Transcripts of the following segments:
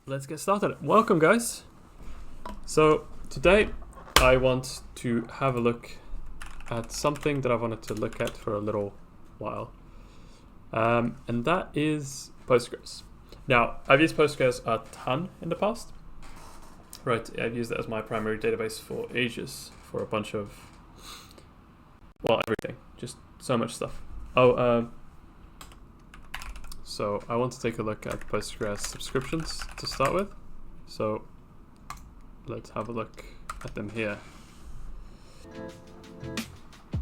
Let's get started. Welcome, guys. So today I want to have a look at something that I wanted to look at for a little while, and that is Postgres. Now, I've used Postgres a ton in the past. Right, I've used it as my primary database for ages, for a bunch of, well, everything, just so much stuff. So I want to take a look at Postgres subscriptions to start with. So let's have a look at them here.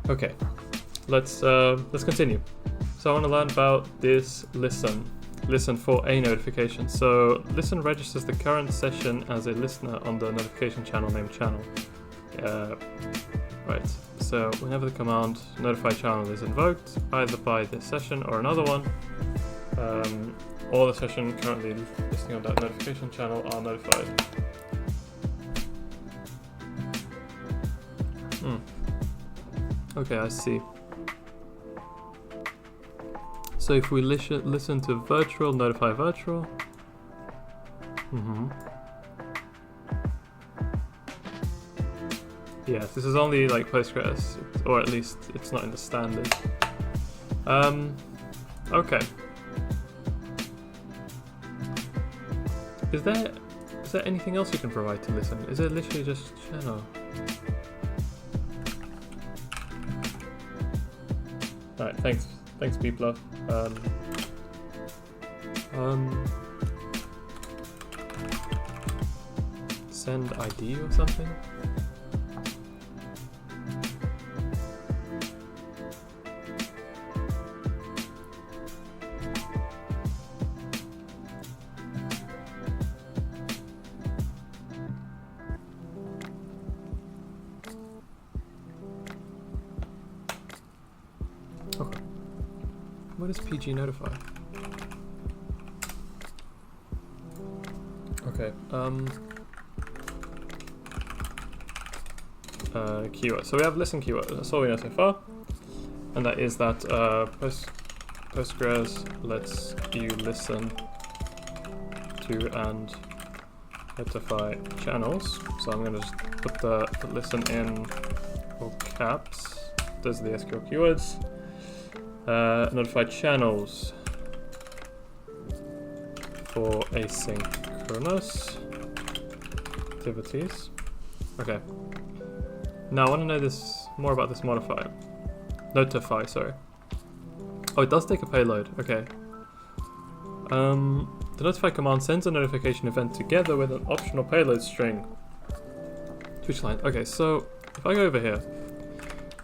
Okay, let's continue. So I want to learn about this listen for a notification. So listen registers the current session as a listener on the notification channel named channel. Right, so whenever the command notify channel is invoked, either by this session or another one, all the session currently listening on that notification channel are notified. Okay, I see. So if we listen to virtual, notify virtual. Yes, this is only like Postgres, or at least it's not in the standard. Okay. Is there anything else you can provide to listen? Is it literally just channel? Alright, thanks people. Send ID or something? Okay. What is PG notify? Okay. Keyword. So we have listen keyword. That's all we know so far, and that is that Postgres lets you listen to and notify channels. So I'm going to just put the listen in all caps. Those are the SQL keywords. Notify channels for asynchronous activities. Okay. Now I want to know more about this modifier. Notify, sorry. Oh, it does take a payload. Okay. The notify command sends a notification event together with an optional payload string. Which line? Okay, so if I go over here,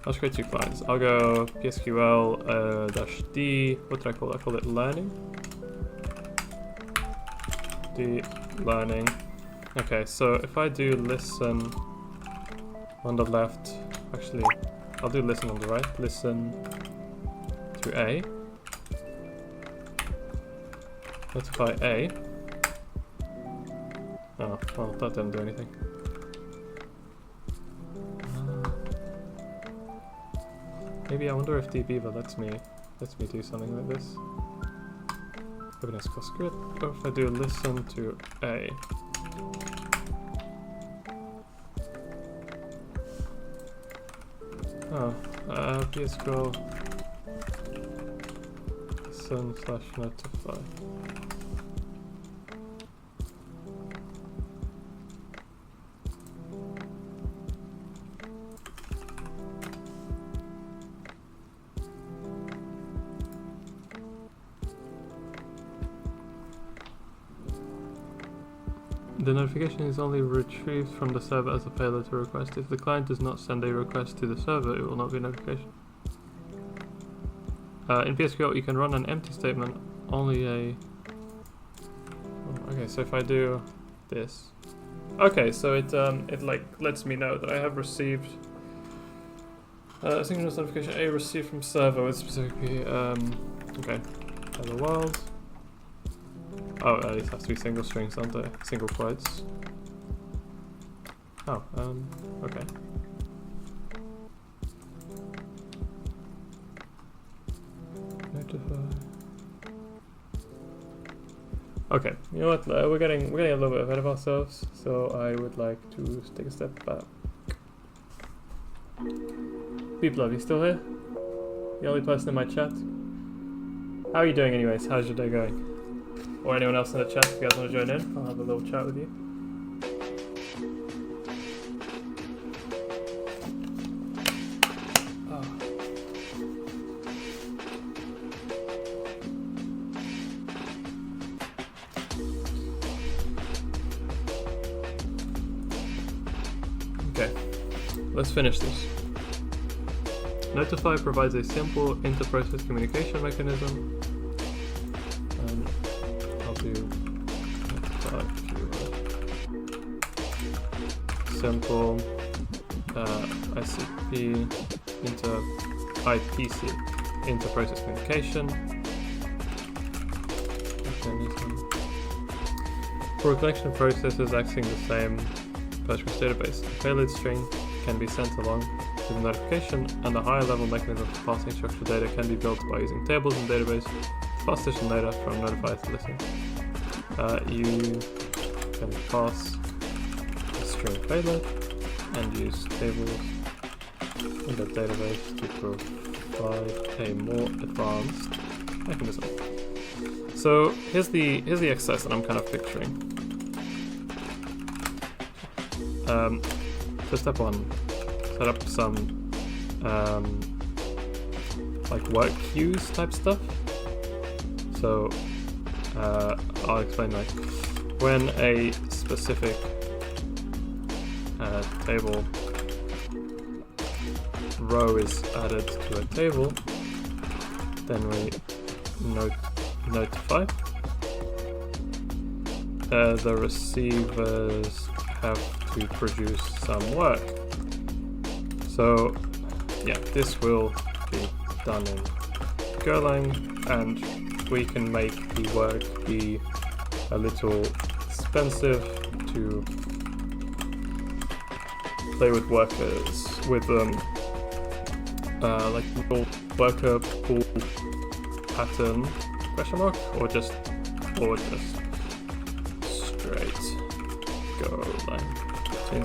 I'll create two clients. I'll go PSQL -d. What did I call it? I call it learning. D learning. Okay, so if I do listen on the left, actually, I'll do listen on the right. Listen to A. Notify A. Oh, well, that didn't do anything. Maybe I wonder if dbeaver lets me do something like this. Open SQL script. Or if I do listen to A. Oh, PSQL listen/notify. The notification is only retrieved from the server as a payload to request. If the client does not send a request to the server, it will not be a notification. In PSQL, you can run an empty statement, only a... Oh, okay, so if I do this... Okay, so it like lets me know that I have received asynchronous notification A received from server with specific okay, hello world. Oh, these have to be single strings, aren't they? Single quotes. Oh, okay. Notify. Okay, you know what? We're getting a little bit ahead of ourselves, so I would like to take a step back. People, are you still here? The only person in my chat. How are you doing, anyways? How's your day going? Or anyone else in the chat, if you guys want to join in, I'll have a little chat with you. Okay, let's finish this. Notify provides a simple inter-process communication mechanism. I'll do Notify simple ICP IPC inter-process communication mechanism for a collection of processes accessing the same Postgres database. The payload string can be sent along with the notification, and a higher level mechanism for passing structured data can be built by using tables in database to pass additional data from Notify to Listen. You can pass a string payload and use tables in the database to provide a more advanced mechanism. So here's the exercise that I'm kind of picturing. So step one, set up some like work queues type stuff. So I'll explain, like when a specific table row is added to a table, then we notify. The receivers have to produce some work. So yeah, this will be done in Golang, and we can make the work be a little expensive to play with workers with like little worker pool pattern question mark, or just straight Golang.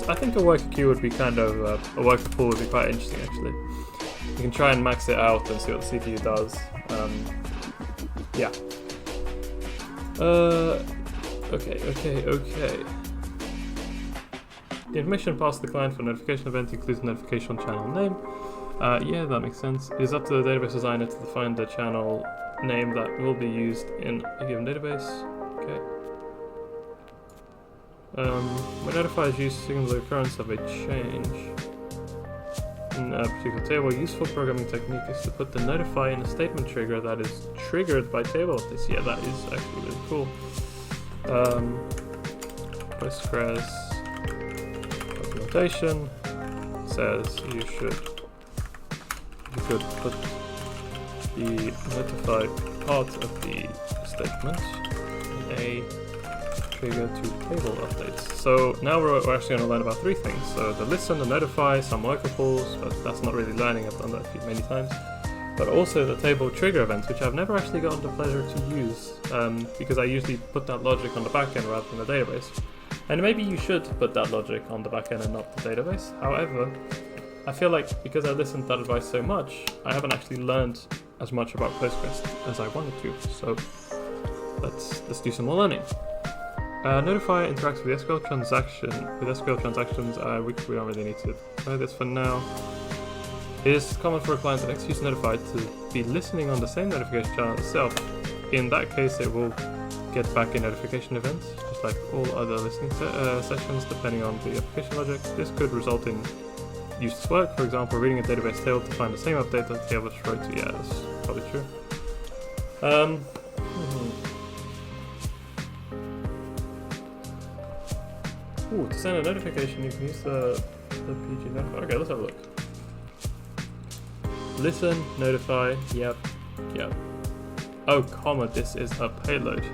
I think a worker queue would be kind of a worker pool would be quite interesting actually. You can try and max it out and see what the CPU does. Yeah. Okay. The information passed to the client for notification event includes the notification channel name. Yeah, that makes sense. It is up to the database designer to define the channel name that will be used in a given database. Okay. When Notify is used to signal the occurrence of a change in a particular table, a useful programming technique is to put the notify in a statement trigger that is triggered by table updates. Yeah, that is actually really cool. Postgres documentation says you could put the notify part of the statement in a trigger to table updates. So now we're actually going to learn about three things. So the listen, the notify, some worker pools, but that's not really learning, I've done that many times. But also the table trigger events, which I've never actually gotten the pleasure to use, because I usually put that logic on the backend rather than the database. And maybe you should put that logic on the backend and not the database. However, I feel like because I listened to that advice so much, I haven't actually learned as much about Postgres as I wanted to. So let's do some more learning. Notify interacts with SQL transaction. With SQL transactions, we don't really need to know this for now. It is common for a client that executes Notify to be listening on the same notification channel itself. In that case, it will get back a notification event, just like all other listening sessions, depending on the application logic. This could result in useless work, for example, reading a database table to find the same update that the table is referred to. Yeah, that's probably true. Ooh, to send a notification, you can use the PG notify. Okay, let's have a look. Listen, notify, yep. Oh, comma, this is a payload.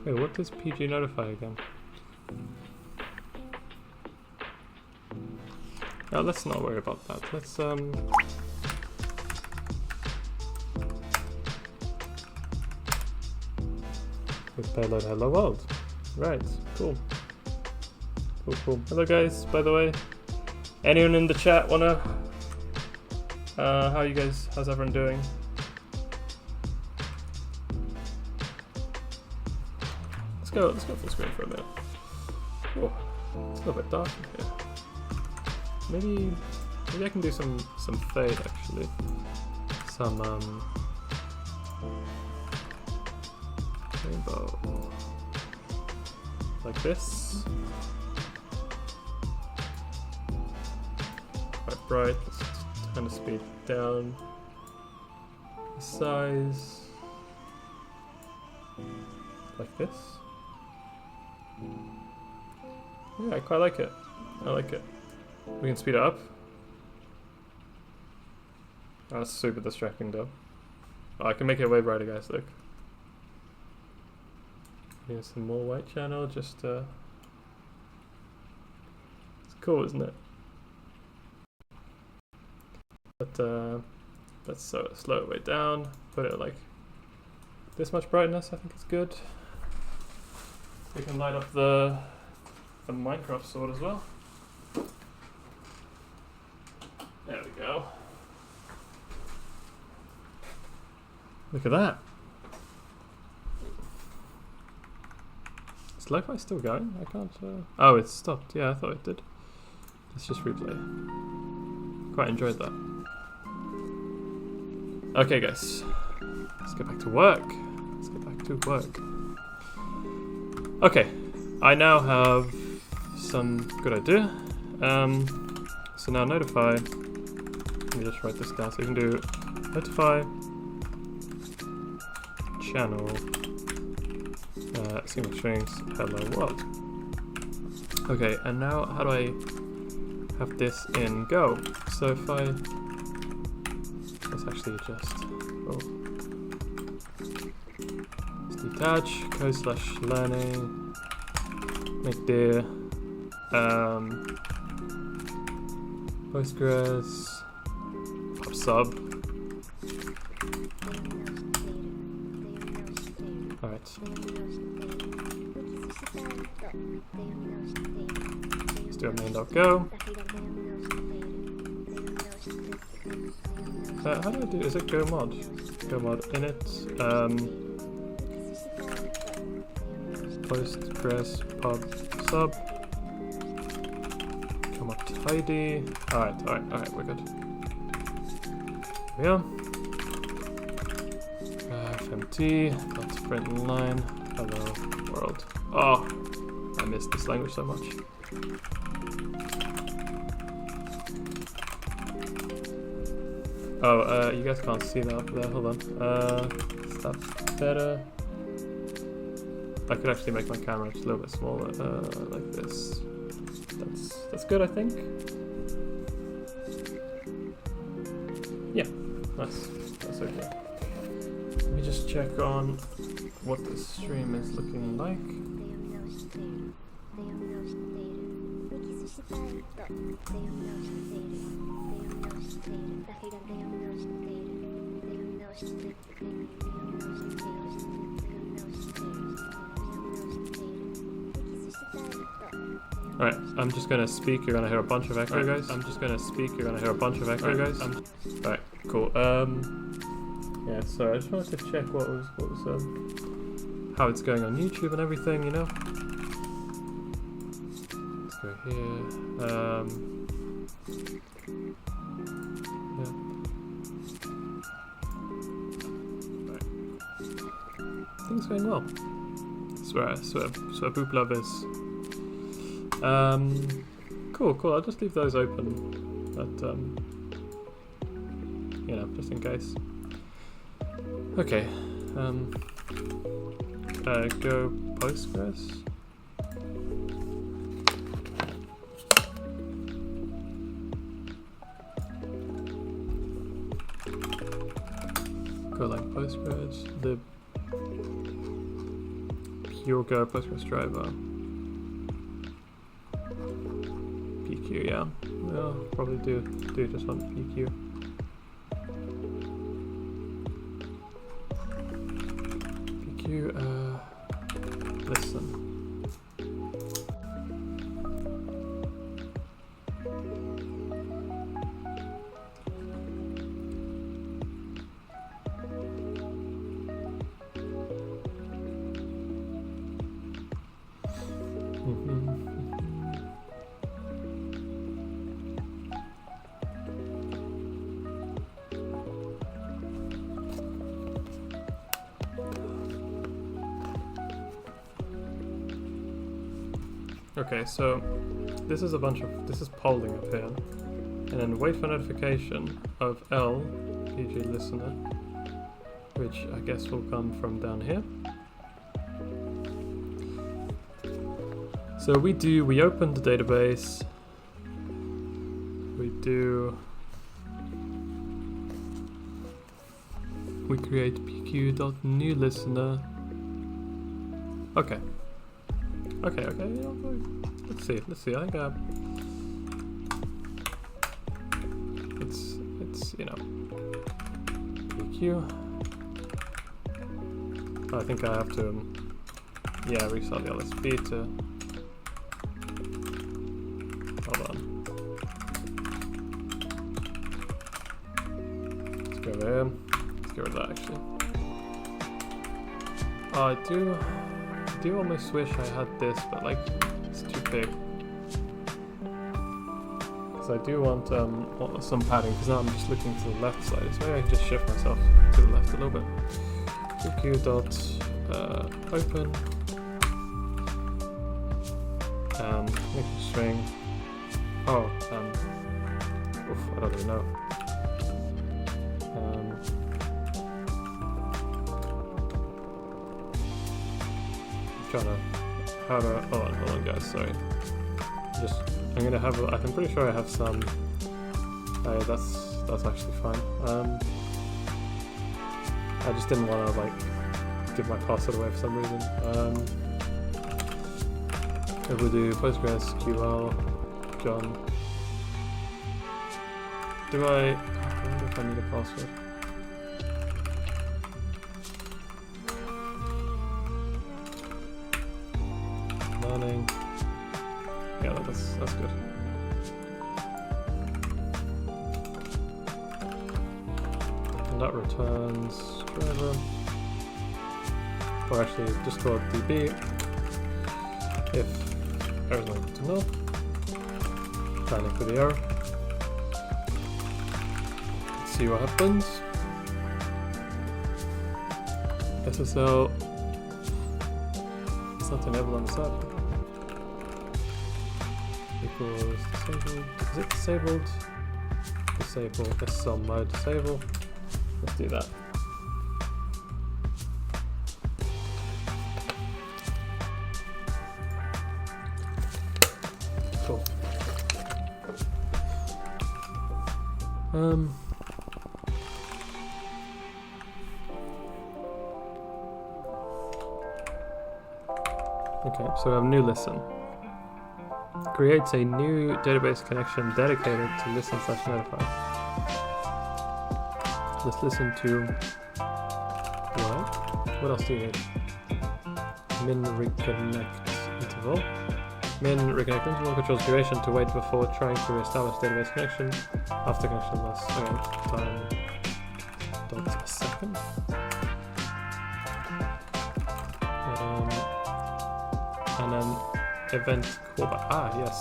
Wait, what does PG notify again? Oh, let's not worry about that. Let's payload hello world. Right, cool. Cool. Hello guys, by the way. Anyone in the chat wanna how's everyone doing? Let's go full screen for a minute. Oh, it's a little bit dark in here. Maybe I can do some fade actually. Some rainbow. Like this. Quite bright. Let's turn the speed down. The size. Like this. Yeah, I quite like it. I like it. We can speed it up. Oh, that's super distracting though. Oh, I can make it way brighter, guys, look. Need some more white channel, just it's cool, isn't it? But let's slow it way down, put it like this much brightness, I think it's good. We can light up the Minecraft sword as well. There we go. Look at that. Is Lo-Fi still going? I can't... Oh, it's stopped. Yeah, I thought it did. Let's just replay. Quite enjoyed that. Okay, guys. Let's get back to work. Okay. I now have some good idea. So now notify. Let me just write this down. So you can do notify channel single strings hello world. Okay, and now how do I have this in Go? So if I let's actually just let's detach code/learning make dir Postgres pub sub. Alright. Let's do a main.go. How do I do? Is it go mod? Go mod init. Postgres pub sub. Come up tidy. Alright, we're good. Here we are. FMT, let's print line, hello world. Oh, I missed this language so much. Oh, you guys can't see that up there, hold on. Is that better? I could actually make my camera just a little bit smaller, like this. That's good, I think. Yeah, nice. That's okay. Let me just check on what the stream is looking like. Alright, I'm just gonna speak, you're gonna hear a bunch of echo, guys. Alright, cool. Yeah, sorry, I just wanted to check what was how it's going on YouTube and everything, you know. Let's go here. Yeah. Right. Things going well. I swear Boop Love is. Cool. I'll just leave those open, but you know, just in case. Okay. Go Postgres. Golang Postgres. The you'll go Postgres driver. PQ, yeah. I'll probably do just one PQ. Listen. Okay, so this is polling up here, and then wait for notification of L PG listener, which I guess will come from down here. So we open the database, we create pq.new listener. Okay. Let's see. I think it's PQ. I think I have to restart the LSP to. Hold on. Let's go there. Let's get rid of that actually. I do almost wish I had this, but like it's too big. So I do want some padding, because now I'm just looking to the left side. So maybe I can just shift myself to the left a little bit. pq.open make a string. I don't really know. Hold on guys, sorry. I'm pretty sure I have some. That's actually fine. I just didn't want to like give my password away for some reason. If we do Postgres QL John. I wonder if I need a password. Learning. Yeah, that's good. And that returns driver. Or actually, just call it DB. If error is not equal to null. Planning for the error. Let's see what happens. SSL. It's not enabled on the side. Equals disabled. Is it disabled? Disable SSL mode disable. Let's do that. Cool. Okay, so we have new listen. Creates a new database connection dedicated to listen/notify. Let's listen to what else do you need? Min reconnect interval. Min reconnect interval controls duration to wait before trying to reestablish database connection after connection loss. Okay, time dot a second. And then event callback. Yes.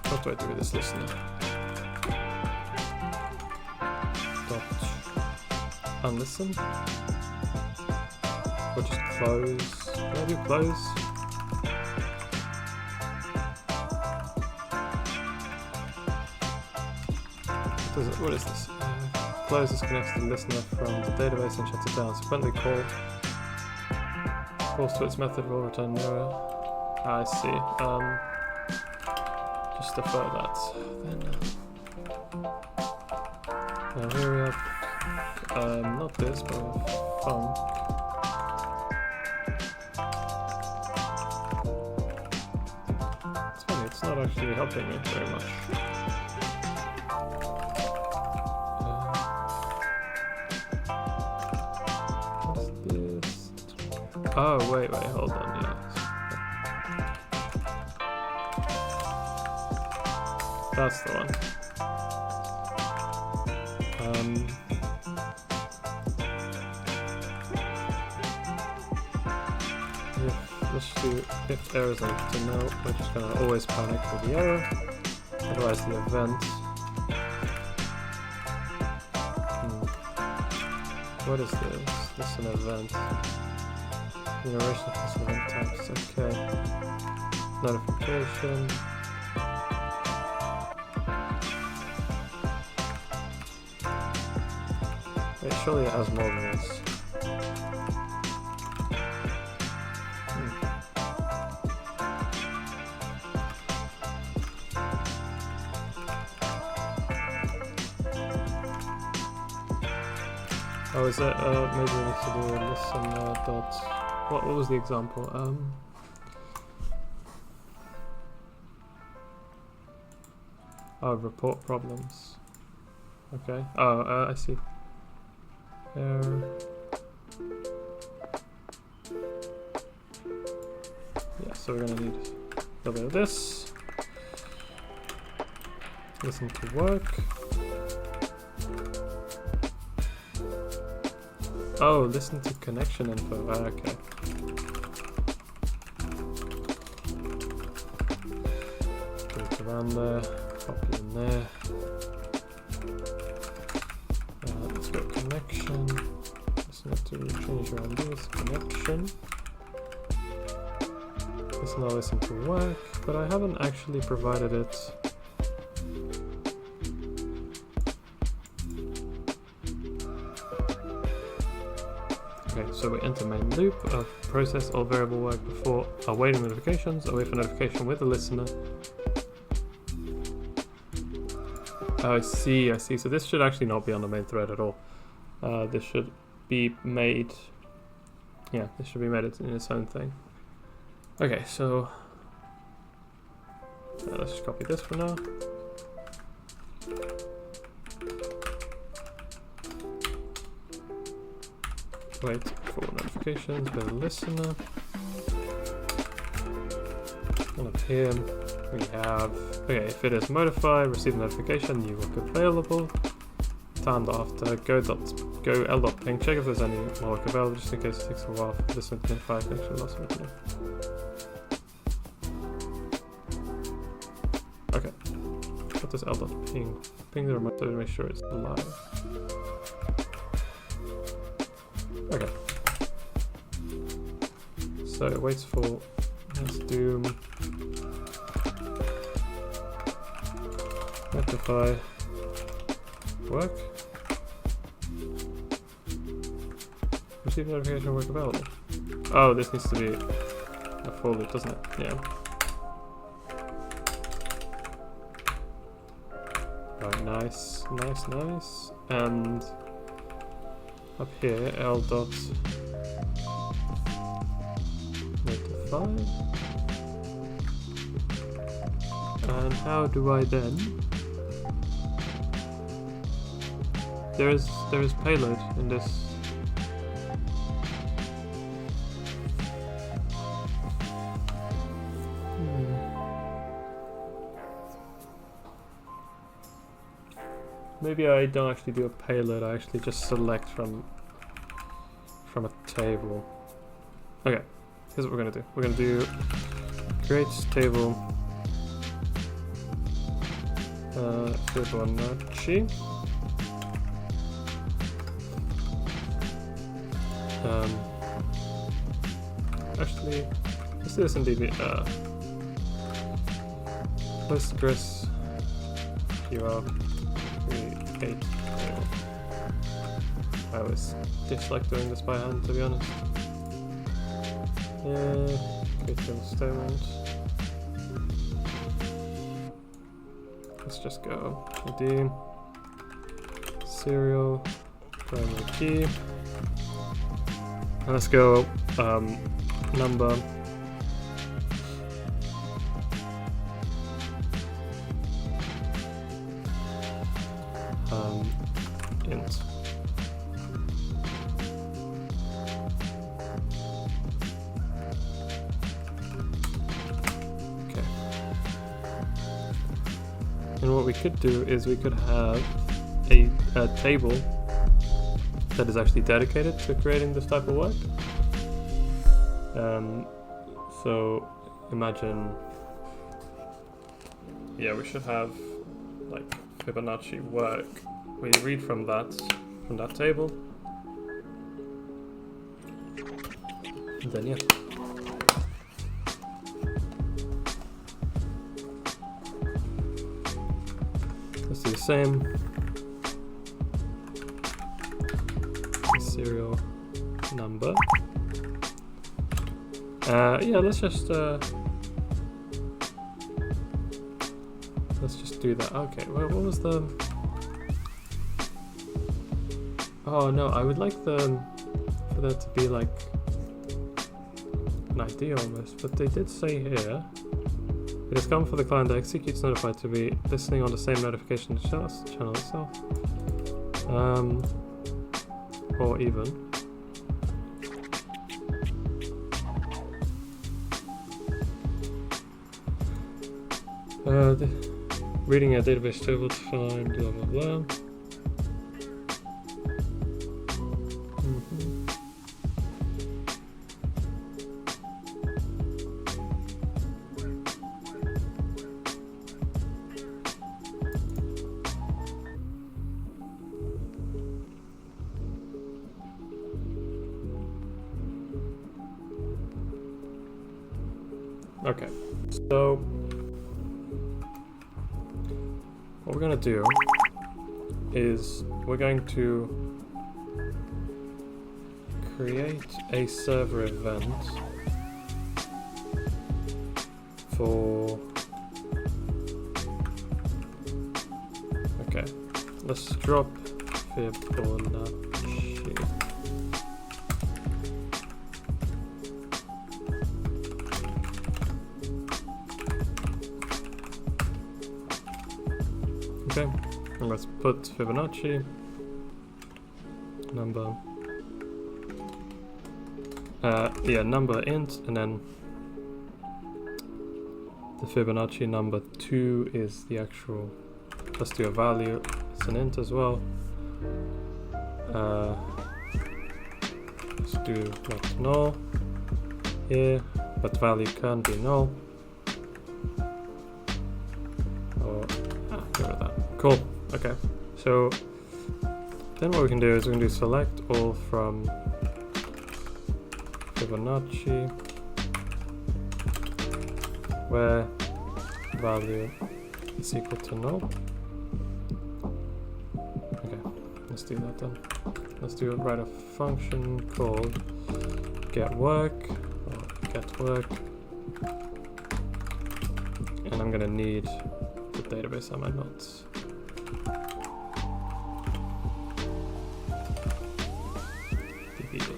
What do I do with this listener? Dot unlisten. Or just close. Can I do close? What is this? Close disconnects the listener from the database and shuts it down. Subsequently calls to its method will return error. I see. Just defer that. Then here we have not this, but func. not actually helping me very much. What's this? Oh, wait, hold on, yeah. That's the one. Let's do if errors are to know. We're just gonna always panic for the error, otherwise the event. What is this? This is an event. Generation of this event types. Okay. Notification. Wait, surely it has more than this. Oh, is that, maybe we need to do a listen dot, what was the example? Oh, report problems. Okay, oh, I see. Error. Yeah, so we're gonna need a little bit of this. Listen to work. Oh, listen to connection info. Ah, okay. Put it around there. Copy in there. Let's go connection. Just need to change around this connection. Let's now listen to work, but I haven't actually provided it. Okay, so we enter main loop of process all variable work before awaiting notifications, await for notification with the listener. Oh, I see. So this should actually not be on the main thread at all. This should be made, yeah, this should be made in its own thing. Okay, so let's just copy this for now. Wait for notifications by the listener. And up here we have, okay, if it is modified, receive notification, new work available. Timed after go l.ping, check if there's any more work available, just in case it takes a while for this to notify connection loss. Okay, what does l.ping? Ping the remote to make sure it's live. Okay. So it waits for this doom. Notify work. Receive notification work available. Oh, this needs to be a full loop, doesn't it? Yeah. Right, nice. And up here, l dot notify. And how do I then? There is payload in this. Maybe I don't actually do a payload, I actually just select from a table. Okay, here's what we're gonna do. We're gonna do create table Fibonacci. Actually, let's do this in DB. Postgres create table. I always dislike doing this by hand, to be honest. Yeah, create table statement. Let's just go ID, serial, primary key. And let's go number. And what we could do is we could have a table that is actually dedicated to creating this type of work. So imagine, yeah, we should have like Fibonacci work. We read from that table. And then yeah. Let's do the same. Serial number. Yeah, let's just do that. Okay, well, what was the... Oh no, I would like for that to be like an idea almost, but they did say here, it is common for the client that executes Notify to be listening on the same notification channel itself. Or even reading a database table to find blah blah blah. Okay, so what we're going to do is we're going to create a server event for... Okay, let's drop Fibonacci. Okay, and let's put Fibonacci number, number int, and then the Fibonacci number 2 is the actual, let's do a value, it's an int as well. Let's do not null here, but value can be null. Cool, okay, so then what we can do is we can do select all from Fibonacci where value is equal to null. Okay, let's do that then. Let's write a function called getWork or getWork, and I'm gonna need the database on my notes.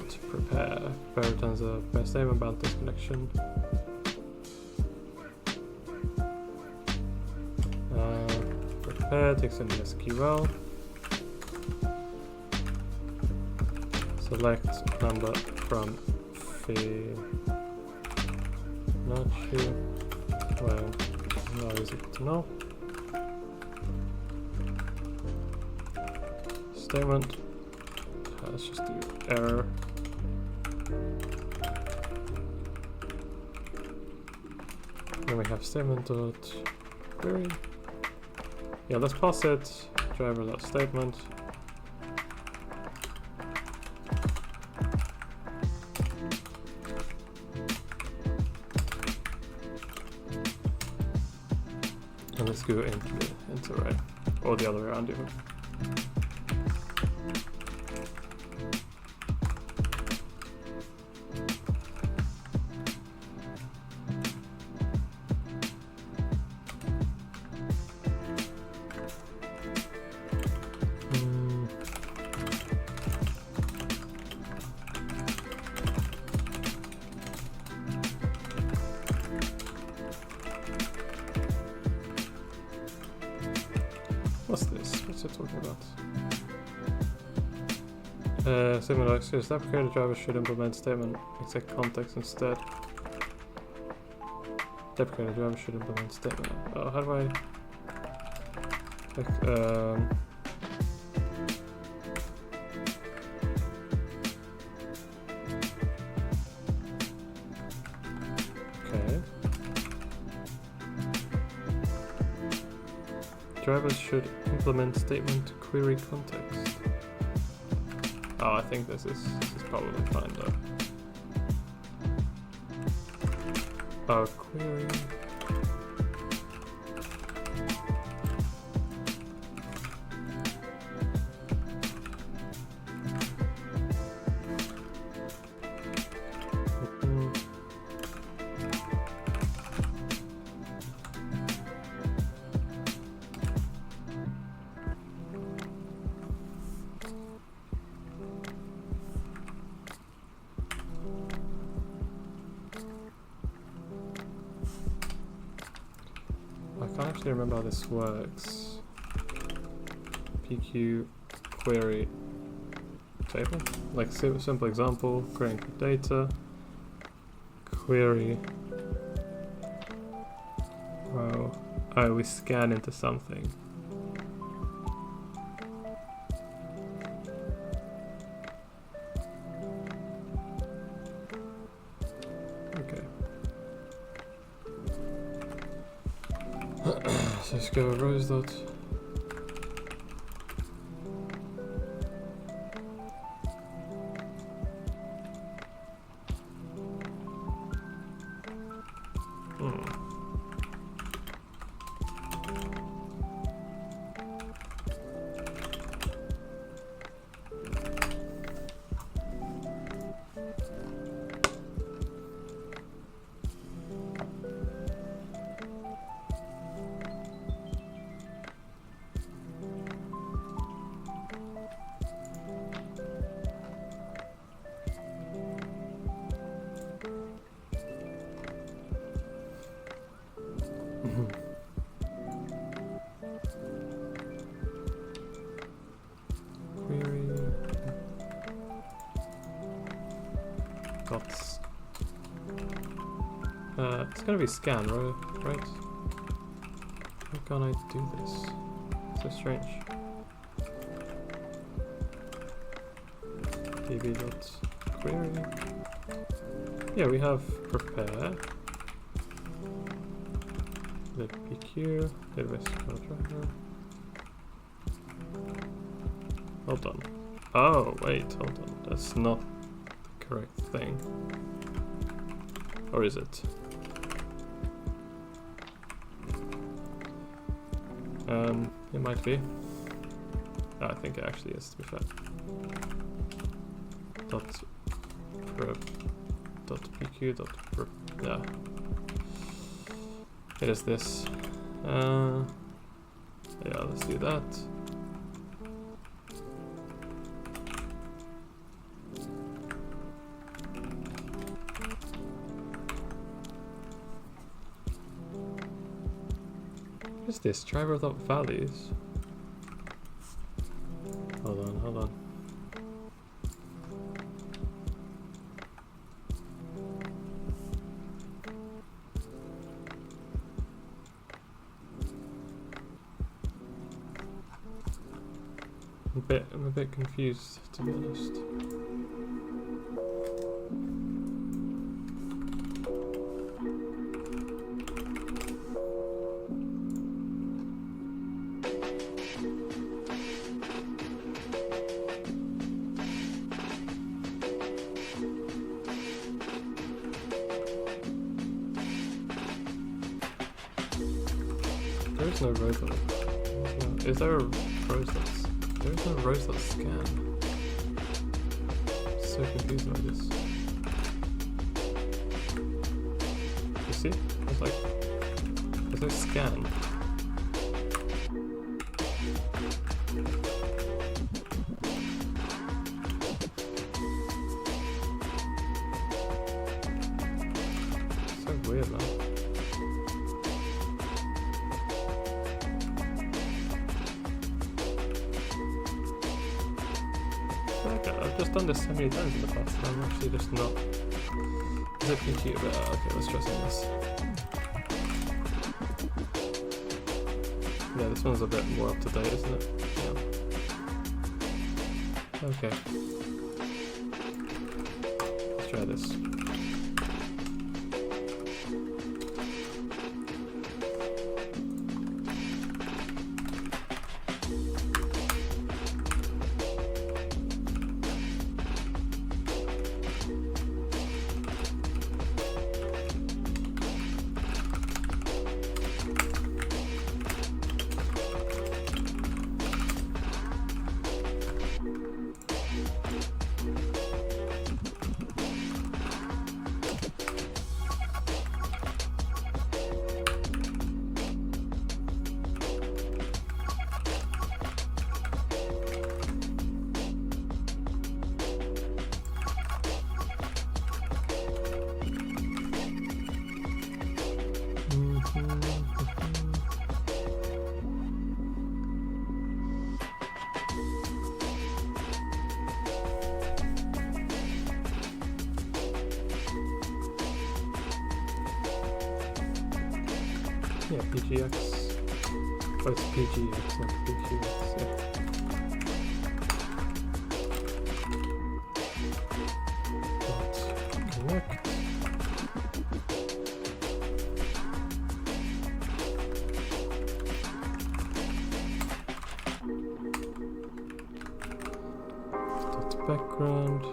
To prepare returns a prepare statement about this connection. Prepare takes in the SQL. Select number from Fibonacci where null is equal to null. Statement. Let's just do error. Then we have statement.query. Yeah, let's pass it driver.statement. And let's go into array, or the other way around even. What's this? What's it talking about? Statement like this. Deprecated driver should implement statement exact context instead. Deprecated driver should implement statement. Oh, how do I? Okay. Drivers should implement statement query context. Oh, I think this is probably fine though. Oh, query. I can't actually remember how this works. PQ query table, like simple example, querying for data, query. Oh, we scan into something. Okay. So let's go rose dot. Query dots. It's gonna be scan, right? How can I do this? So strange. db dot query. Yeah, we have prepare. The PQ, database driver. Hold on. Oh, wait, hold on. That's not the correct thing. Or is it? It might be. Oh, I think it actually is, to be fair. .pq. Yeah. It is this. Yeah, let's do that. What is this? Driver without values? Hold on. I'm a bit confused, to be honest. There is no robot. Is there a process? There is no rose scan. So confused by this. You see? It's like there's no scan. So weird, man. I've just done this so many times in the past, and I'm actually just not looking to you. But okay, let's try some of this. Yeah, this one's a bit more up to date, isn't it? Yeah. Okay. Let's try this. Yeah, PGX. Oh, it's PGX, not PGX. Yeah. Connect. Dot background.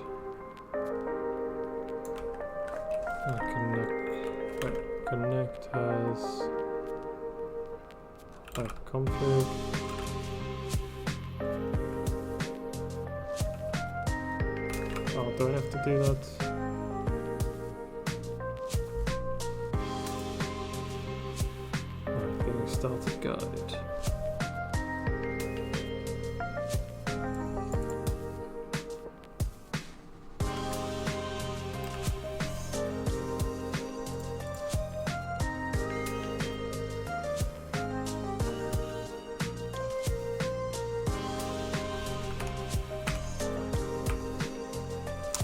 Connect has config. Oh, do I have to do that? Alright, getting started guide.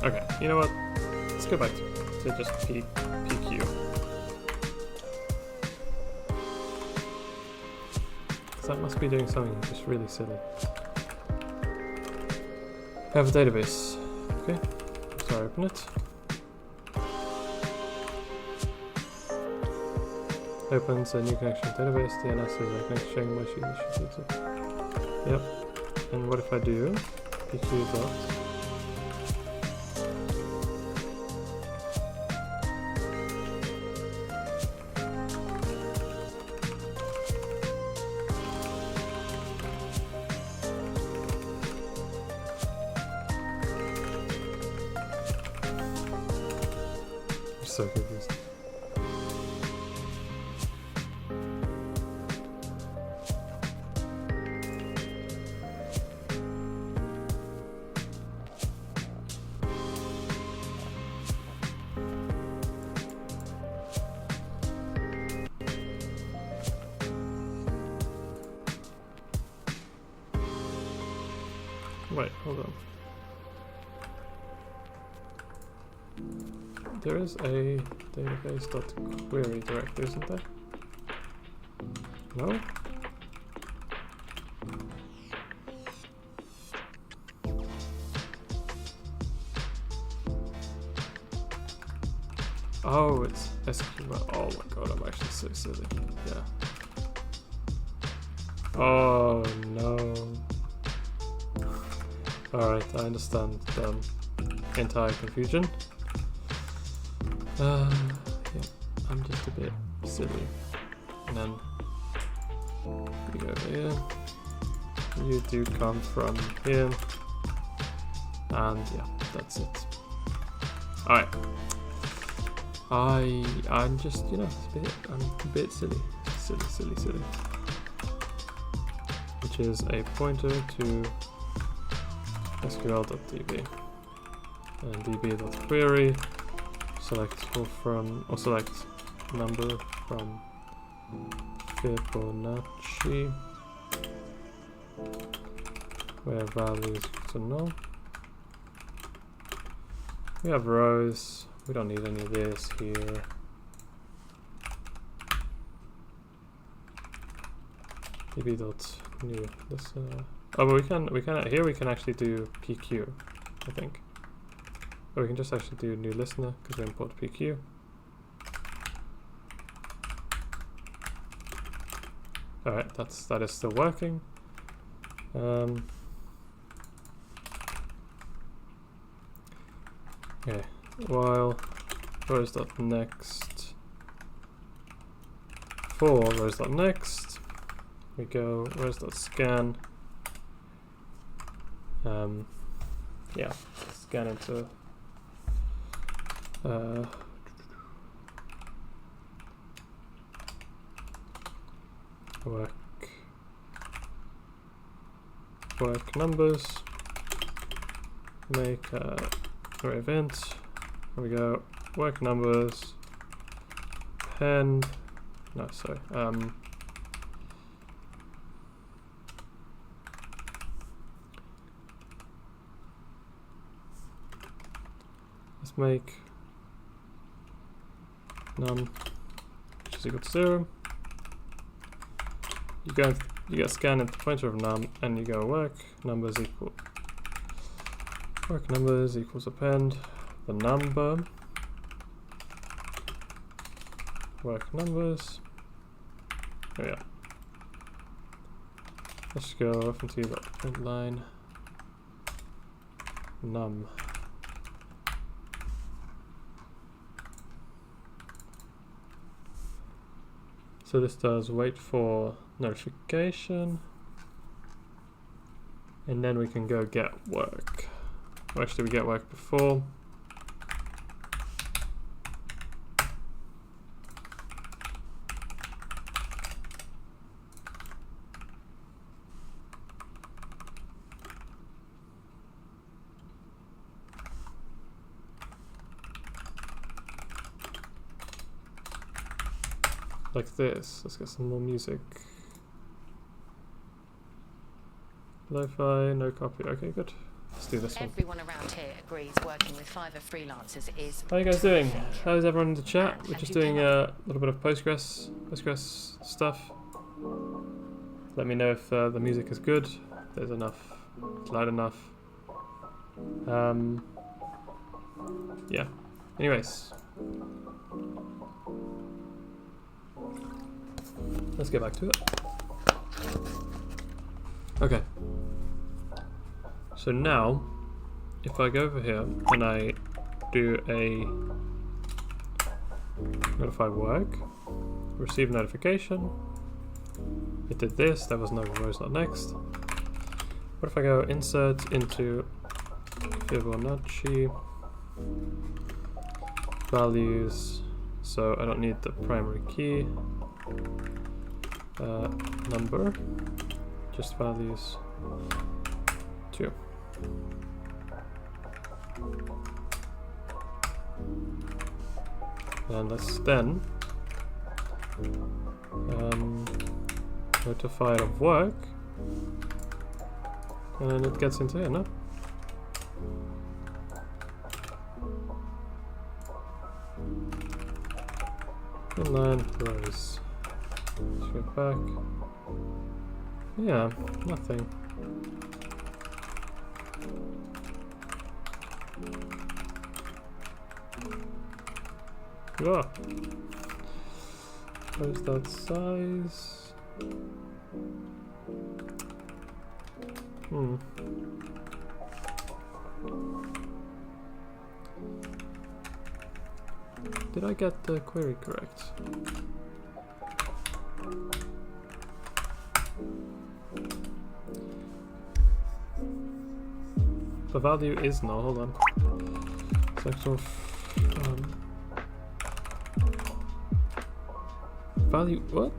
Okay, you know what? Let's go back to just PQ. Because that must be doing something just really silly. Have a database. Okay, so I open it. Opens a new connection database. DNS is a connection machine. Yep. And what if I do PQ dot? So confused. Wait, hold on. There is a database.query directory, isn't there? No? Oh, it's SQL. Oh my god, I'm actually so silly. Yeah. Oh no. Alright, I understand the entire confusion. Yeah, I'm just a bit silly. And then we go here. You do come from here. And yeah, that's it. Alright. I'm just, you know, I'm a bit silly. Silly. Which is a pointer to sql.db. And db.query. Select select number from Fibonacci, where value is equal to null. We have rows. We don't need any of this here. db.new listener. Oh, but we can here we can actually do PQ, I think. Or we can just actually do new listener because we import PQ. Alright, that is still working. Okay, while rows.next for rows.next, we go rows.scan. Yeah, scan into work numbers, make array event. Here we go, work numbers, append, no, sorry, let's make num which is equal to 0. You get scan at the pointer of num, and you go work numbers equals append the number work numbers. There we go. Let's go off into the print line num. So this does wait for notification, and then we can go get work. Or actually, we get work before. Like this. Let's get some more music. Lo-fi, no copy. Okay, good. Let's do this one. Everyone around here agrees working with Fiverr freelancers is... How are you guys doing? How's everyone in the chat? We're just doing a little bit of Postgres stuff. Let me know if the music is good. There's enough. It's loud enough. Yeah. Anyways. Let's get back to it. Okay. So now, if I go over here and I do a notify work, receive notification, it did this, that was no rows.next. What if I go insert into Fibonacci values, so I don't need the primary key, number, just values 2. And let's then notify it of work, and then it gets into here, no? Inline rows. Straight back. Yeah, nothing. Oh. Where's that size? Did I get the query correct? The value is null, hold on. Section of value, what?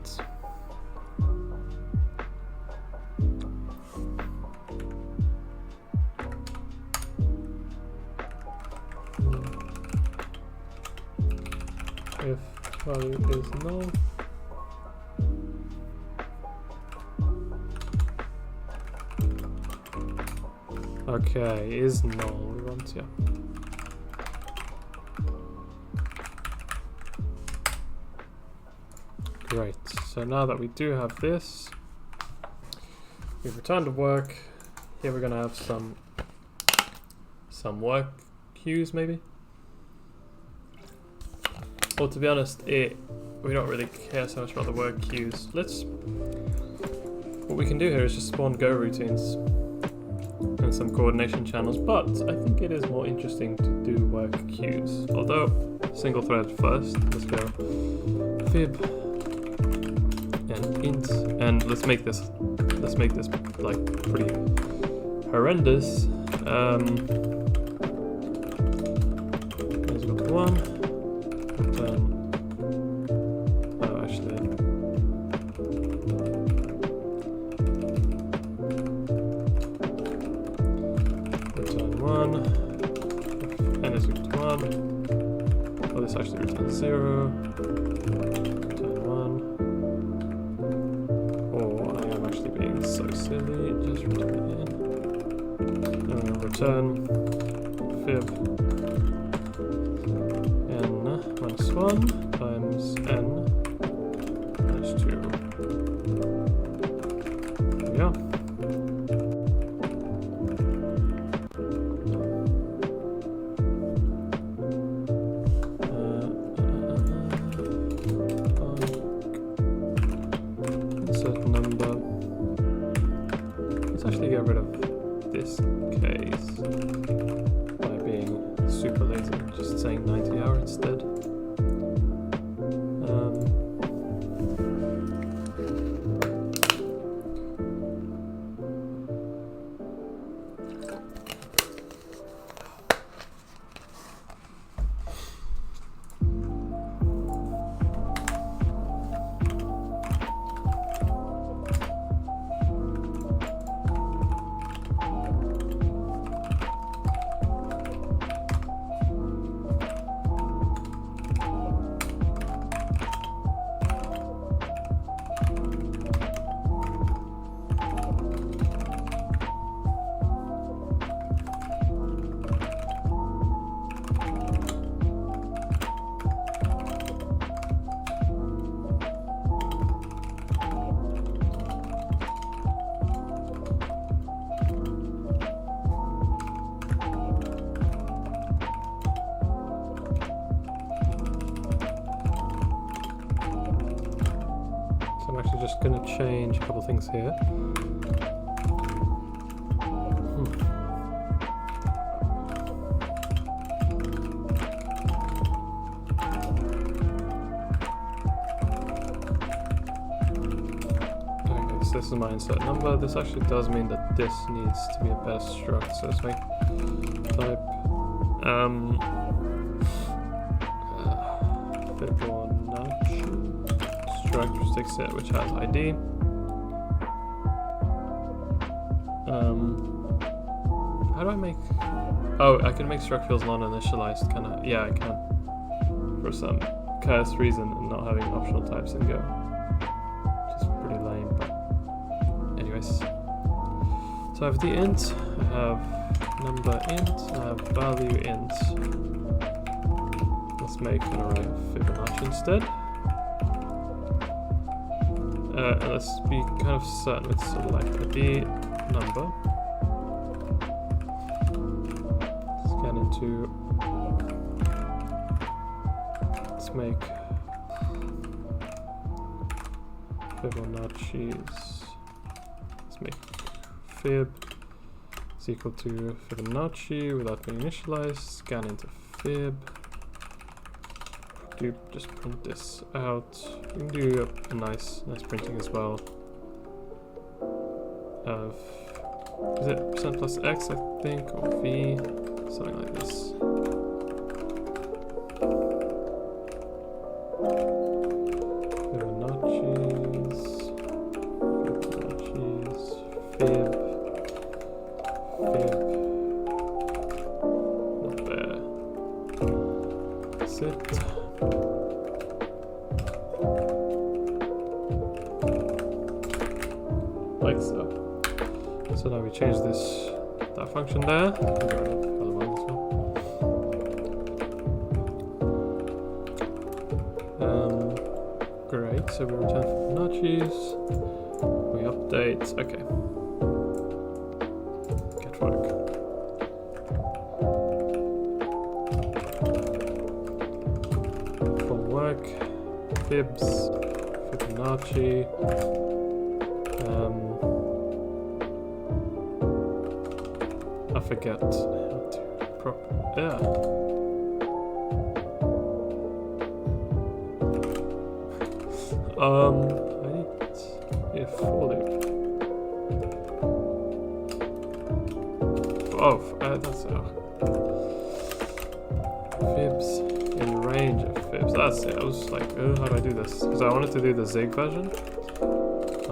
If value is null, okay, is null, we want, yeah. Great, so now that we do have this, we've returned to work. Here we're gonna have some work queues maybe. Well, to be honest, we don't really care so much about the work queues. What we can do here is just spawn Go routines and some coordination channels, but I think it is more interesting to do work queues. Although, single thread first, let's go fib and int, and let's make this like pretty horrendous. Let's go to 1, return, oh actually, return 1, and it's equal to 1, oh this actually returns 0, return 1, oh I am actually being so silly, just return it in, return fib n minus 1 times n minus 2. There we go. Insert number. Let's actually get rid of this case by being super lazy, just saying 90 hour instead. I'm actually just going to change a couple things here. Okay, so this is my insert number. This actually does mean that this needs to be a best struct, so let's make type Fibonacci struct set which has ID. How do I make? Oh, I can make struct fields non-initialized. Can I? Yeah, I can. For some chaos reason, and not having optional types in Go, which is pretty lame. But anyways, so I have the int, I have number int, I have value int. Let's make an array of Fibonacci instead. And let's be kind of certain with select ID number. Scan into. Let's make Fibonacci's. Let's make fib is equal to Fibonacci without being initialized. Scan into fib. Just print this out. We can do a nice printing as well. Of is it % plus x I think, or v, something like this. Fibonacci's fib, not there. Sit. Like so. So now we change that function there. Get rid of the other one as well. Great, so we return Fibonacci's. We update. Okay. fibs, Fibonacci. I forget how to I need a for loop. That's fibs in range of fibs. That's it. I was just like, how do I do this? Because I wanted to do the Zig version. I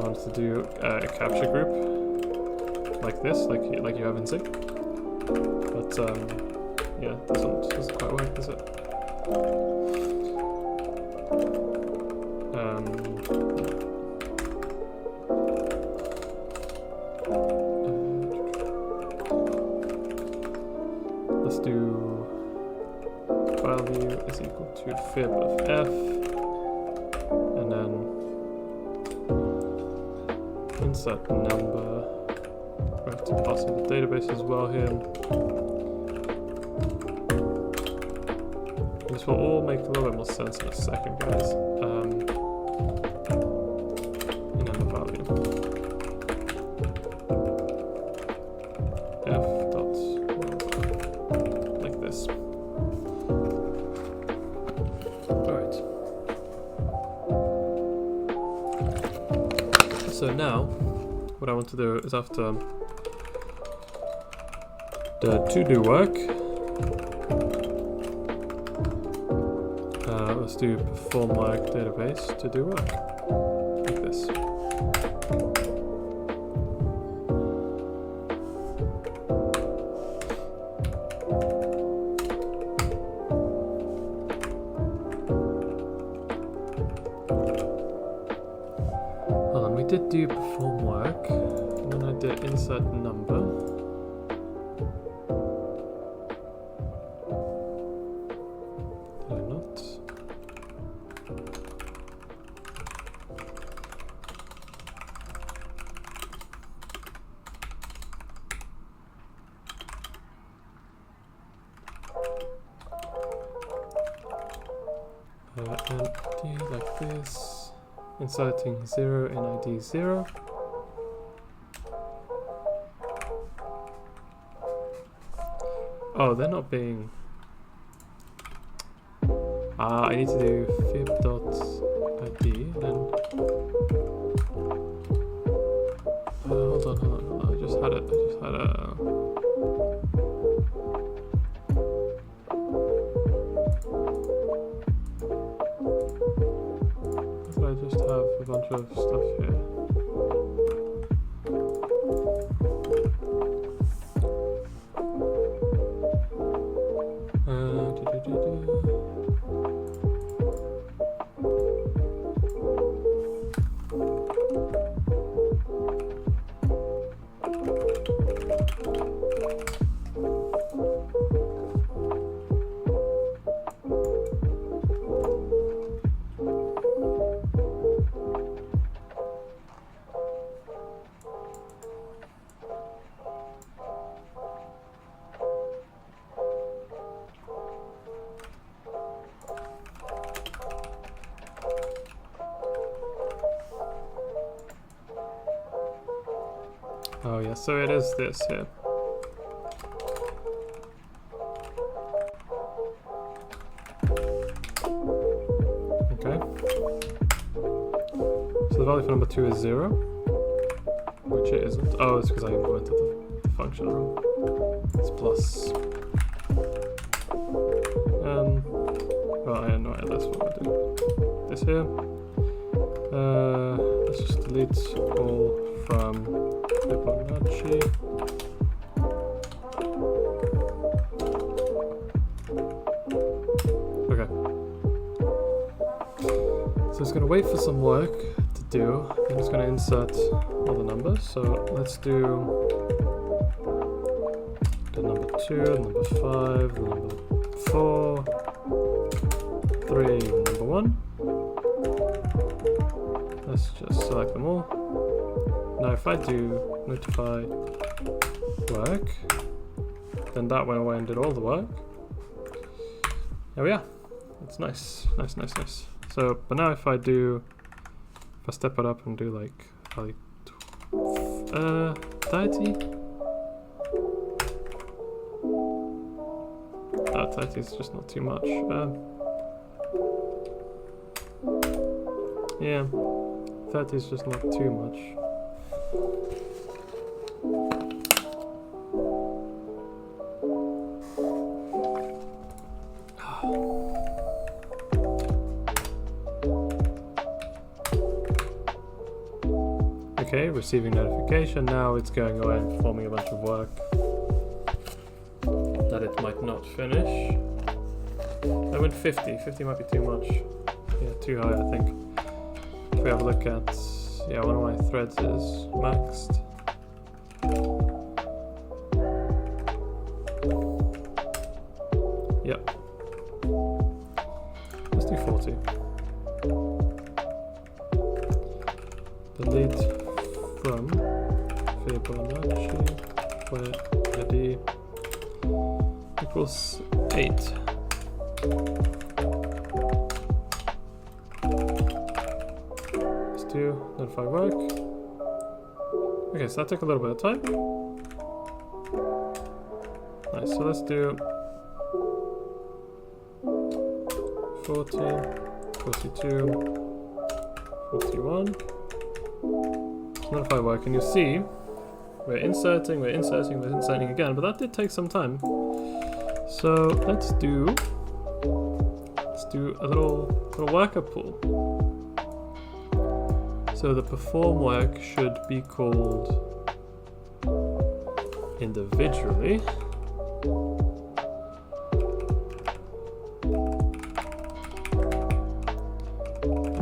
wanted to do a capture group like this, like you have in Zig. But yeah, it doesn't quite work, does it? Let's do value is equal to fib of f, and then insert number. We have to pass in the database as well here. This will all make a little bit more sense in a second, guys. And then the value. F dot like this. Alright. So now, what I want to do is after the to-do work, let's do perform work database to do work like this. Hold on, we did do perform work, and then I did insert number. ID like this, inserting 0 in ID 0. Oh, they're not being... I need to do fib.id, then... hold on, I just had a... I just have a bunch of stuff here. Oh yeah, so it is this here. Okay. So the value for number 2 is 0, which it isn't. Oh, it's because I implemented the function wrong. It's plus. Well, I know that's what we're doing. This here. Let's just delete all from Fibonacci. Okay. So it's going to wait for some work to do. I'm just going to insert all the numbers. So let's do the number 2, number 5, number 4, 3, number 1. Let's just select them all. Now if I do notify work, then that went away and did all the work. There we are. It's nice. Nice. So, but now if I step it up and do like 30. Oh, 30 is just not too much. Yeah, 30 is just not too much. Okay, receiving notification. Now it's going away and performing a bunch of work that it might not finish. I went 50. 50 might be too much. Yeah, too high, I think. If we have a look at, yeah, one of my threads is maxed. Yep. Let's do 40. Delete from Fibonacci where ID equals 8. Let's do notify work. Okay, so that took a little bit of time. Nice, so let's do 40, 42, 41. Notify work, and you'll see we're inserting again, but that did take some time. So let's do a little worker pool. So the perform work should be called individually.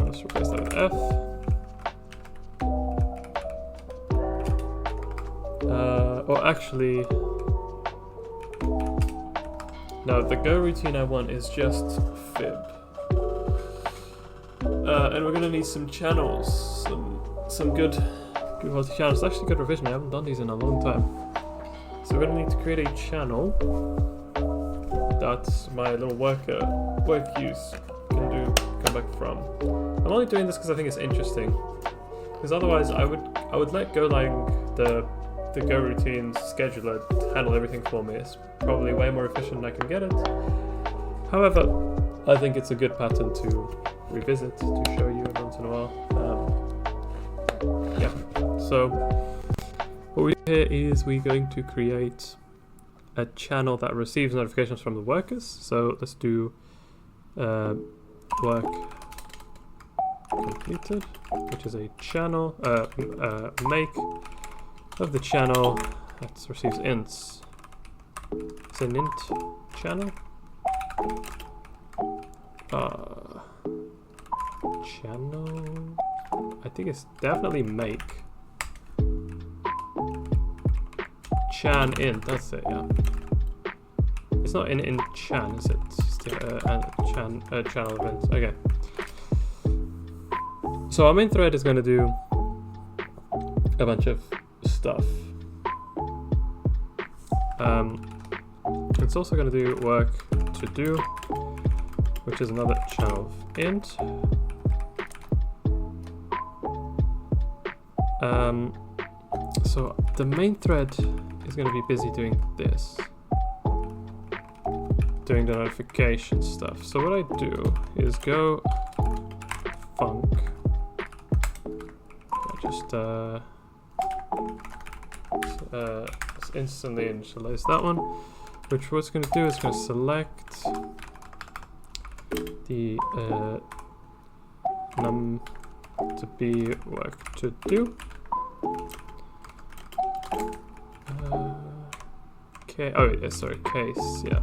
Let's replace that with F. Or actually, no, the Go routine I want is just fib. And we're gonna need some channels, some good quality channels. It's actually good revision. I haven't done these in a long time. So we're gonna need to create a channel that my little work use can come back from. I'm only doing this because I think it's interesting. Because otherwise, I would let Golang, the Go routines scheduler, handle everything for me. It's probably way more efficient than I can get it. However, I think it's a good pattern to revisit, to show you once in a while. Yeah, so what we do here is we're going to create a channel that receives notifications from the workers. So let's do work completed, which is a channel, make of the channel that receives ints. It's an int channel. Channel, I think it's definitely make. Chan int, that's it, yeah. It's not in chan, is it? It's just channel event. Okay. So our main thread is going to do a bunch of stuff. It's also going to do work to do, which is another channel of int. So the main thread is going to be busy doing this, doing the notification stuff. So what I do is go func. I just instantly initialize that one. Which what's going to do is going to select the num to be work to do. Okay. Oh, yeah, sorry. Case. Yeah.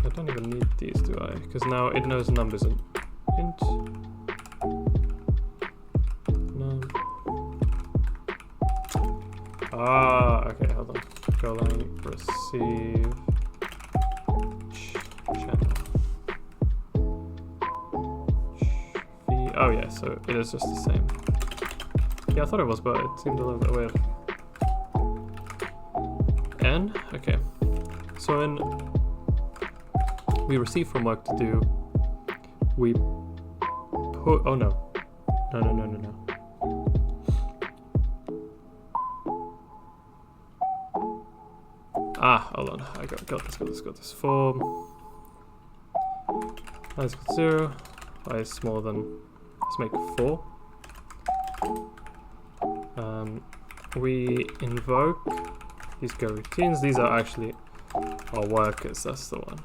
I don't even need these, do I? Because now it knows numbers and int. Num. Ah. Okay. Hold on. Golang receive channel. Oh yeah, so it is just the same. Yeah, I thought it was, but it seemed a little bit weird. N, okay. So in we receive from work to do we put, oh no. No. Hold on. I got this. For I is equal to 0, I is smaller than, let's make 4. We invoke these go routines. These are actually our workers, that's the one.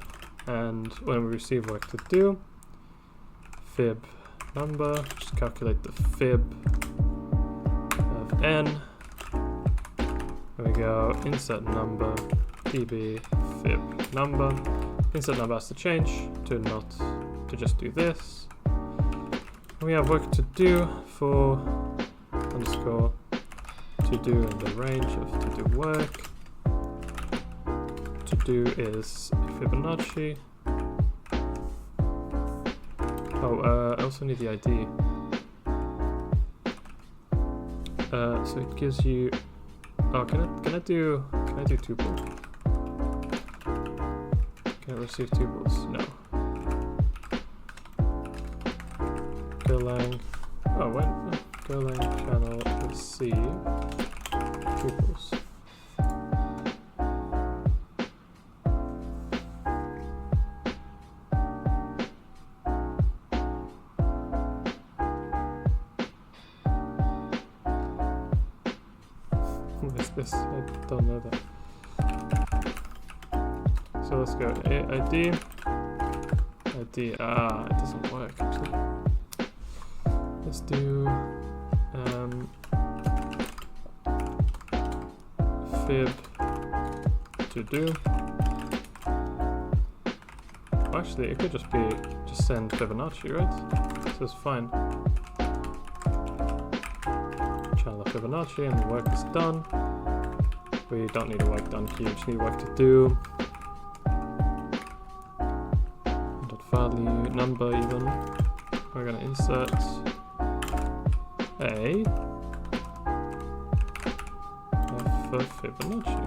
And when we receive work to do, fib number, just calculate the fib of n. There we go, insert number, db fib number. Insert number has to change to just do this. We have work to do for underscore to do in the range of to do work. To do is Fibonacci. I also need the ID. So it gives you. Oh, can I do tuple? Can I receive tuples? No. Golang. Oh wait. Golang channel receive tuples. This? I don't know that. So let's go ID. It doesn't work actually. Let's do fib to do. Actually, it could just send Fibonacci, right? So it's fine. Channel of Fibonacci and the work is done. We don't need a work done queue, we just need work to do. Dot value, number even. We're gonna insert a for Fibonacci.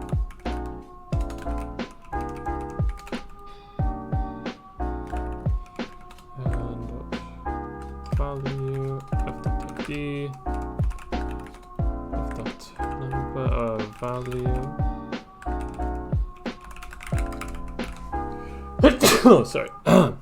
And value f.id f.number value. Oh, sorry. Okay.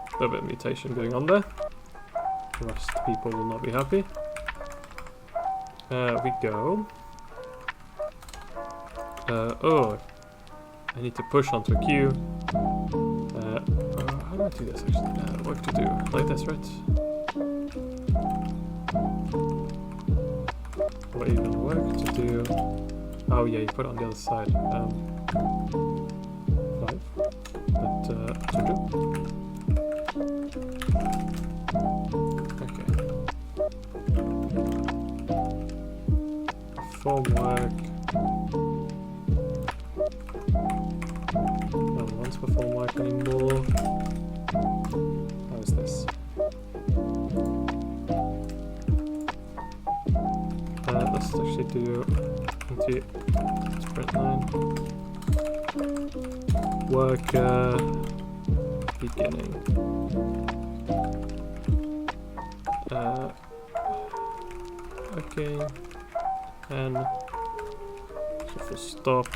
A little bit of mutation going on there. The rest of the people will not be happy. We go. Oh, I need to push onto a queue. How do I do this actually? Work to do. Like this, right? What even work to do? Oh yeah, you put it on the other side. 5. But to do. Form work. No one wants perform work anymore. How is this? Let's actually do into sprint line. Worker beginning. Okay. And so for stop.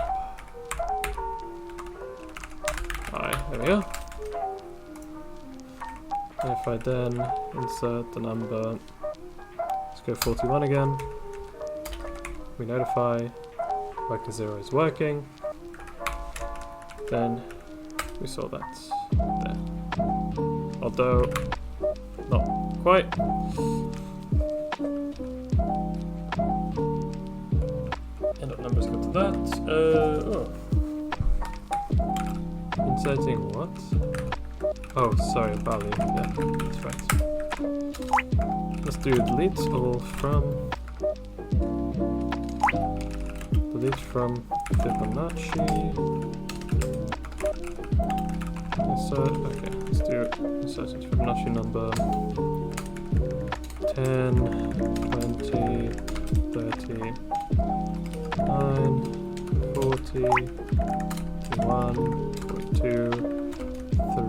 There we go. And if I then insert the number, let's go 41 again. We notify worker 0 is working. Then we saw that there. Although not quite. End up numbers go to that. Inserting what? Oh, sorry, value. Yeah, that's right. Let's do delete all from. Delete from Fibonacci. insert. Okay, let's do insert into Fibonacci number 10, 20, 30, 9, 40, 41, 42,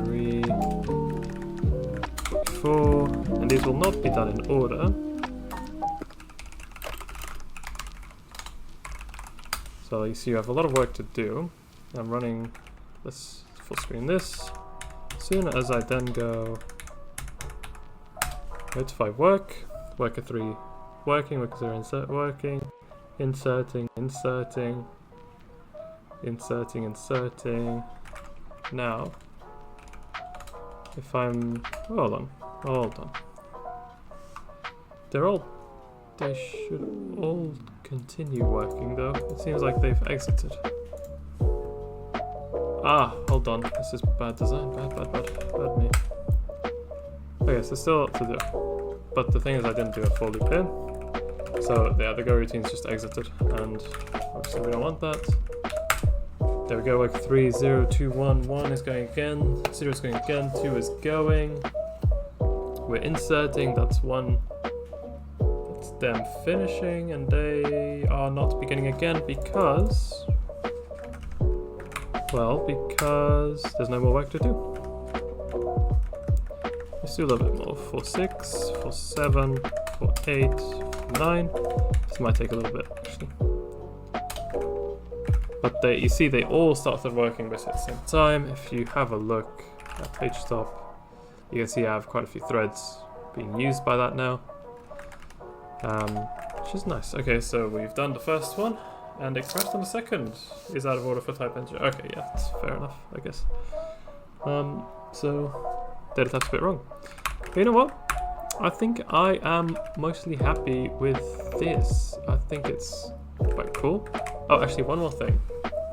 3, 44, and these will not be done in order. So you see you have a lot of work to do. I'm running this full screen this. As soon as I then go notify work, worker 3 working, worker 0 insert working, inserting, inserting, inserting, inserting. Now, if I'm, hold on. They should all continue working though. It seems like they've exited. Ah, hold on. This is bad design. Bad me. Okay, so still to do. But the thing is I didn't do a for loop here. So yeah, the go routine's just exited, and obviously we don't want that. There we go, like 3, 0, 2, 1, 1 is going again, 0 is going again, 2 is going. We're inserting, that's 1. That's them finishing, and they are not beginning again because... well, because there's no more work to do. Let's do a little bit more. 4, 6, 4, 7, 4, 8, 9. This might take a little bit, actually. But you see they all started working basically at the same time. If you have a look at page stop, you can see I have quite a few threads being used by that now. Which is nice. Okay, so we've done the first one, and it crashed on the second. Is out of order for type entry. Okay, yeah, that's fair enough, I guess. So data type's a bit wrong. But you know what? I think I am mostly happy with this. I think it's quite cool. Oh, actually, one more thing.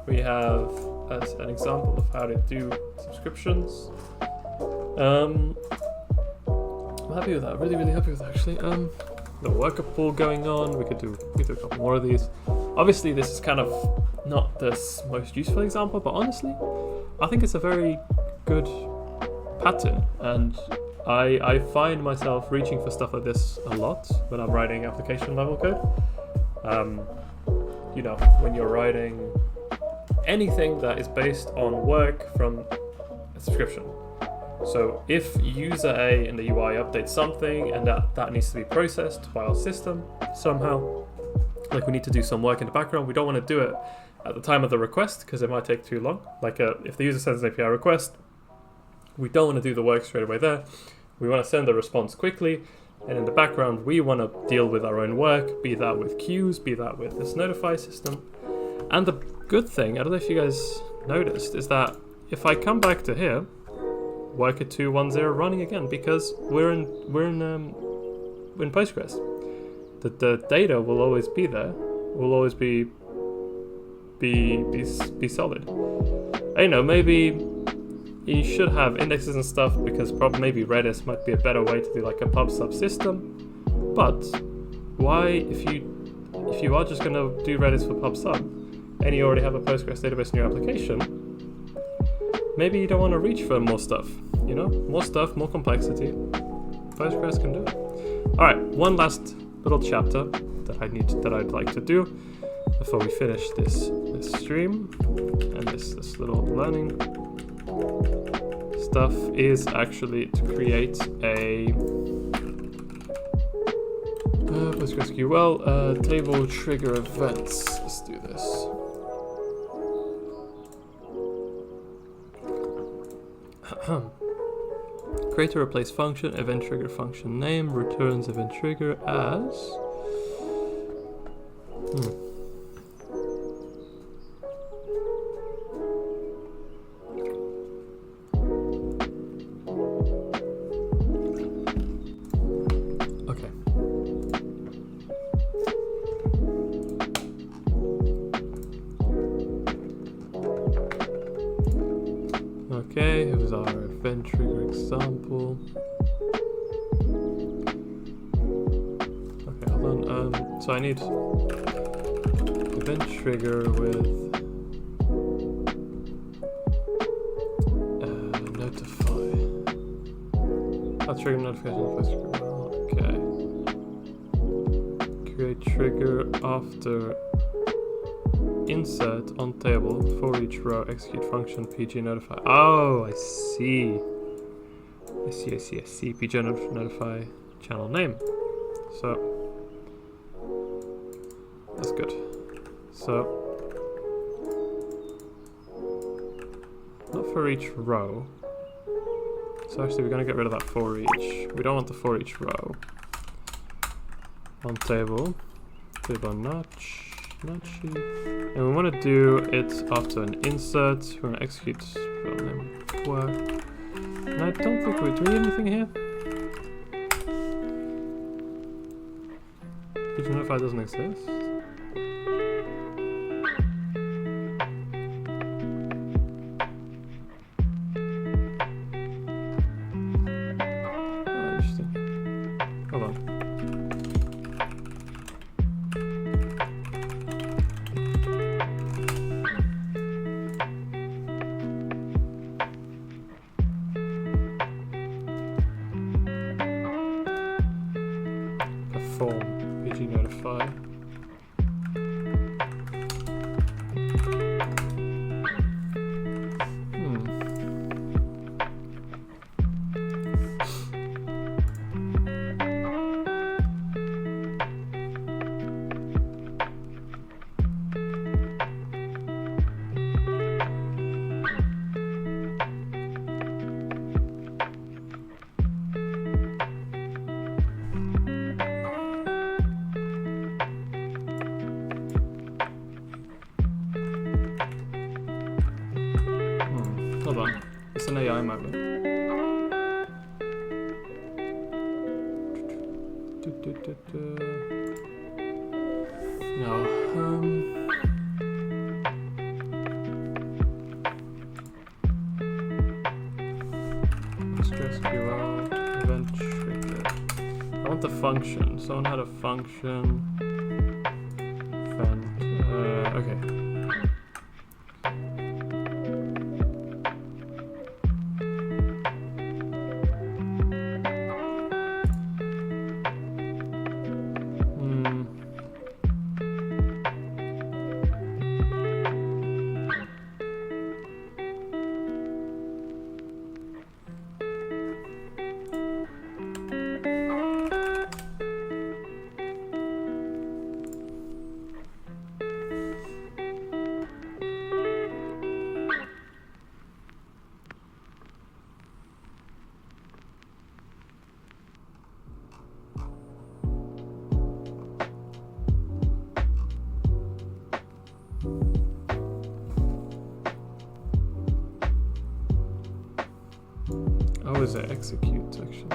We have as an example of how to do subscriptions. I'm happy with that. Really happy with that, actually. The worker pool going on. We could do a couple more of these. Obviously, this is kind of not the most useful example, but honestly, I think it's a very good pattern, and I find myself reaching for stuff like this a lot when I'm writing application level code. You know, when you're writing anything that is based on work from a subscription. So if user A in the UI updates something and that needs to be processed by our system somehow, like we need to do some work in the background, we don't want to do it at the time of the request because it might take too long. Like if the user sends an API request, we don't want to do the work straight away there. We want to send the response quickly, and in the background we want to deal with our own work, be that with queues, be that with this notify system. And the good thing, I don't know if you guys noticed, is that if I come back to here, worker 210 running again, because we're in Postgres. The data will always be there, will always be solid. I know, maybe you should have indexes and stuff because maybe Redis might be a better way to do like a pub sub system. But why, if you are just gonna do Redis for pub sub and you already have a Postgres database in your application, maybe you don't want to reach for more stuff. You know, more stuff, more complexity. Postgres can do it. All right, one last little chapter that I'd like to do before we finish this stream and this little learning stuff is actually to create a PostgreSQL table trigger events. Let's do this. Create a replace function, event trigger function name, returns event trigger as Okay, it was our event trigger example. Okay, hold on. So I need event trigger with notify. I'll trigger notification. Okay. Create trigger after insert on table for each row. Execute function pg notify. Oh, I see. I see. pg notify channel name. So that's good. So not for each row. So actually we're going to get rid of that for each. We don't want the for each row. On table notch, notchy. And we want to do it after an insert. We're going to execute file name work. And I don't think do we need anything here? Did you notify doesn't exist? pg notify. Hold on, it's an AI moment. No, Postgres event trigger. I want the function. Someone had a function. Okay. Oh, is it execute actually?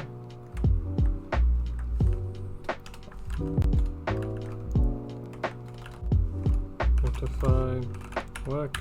Notify work.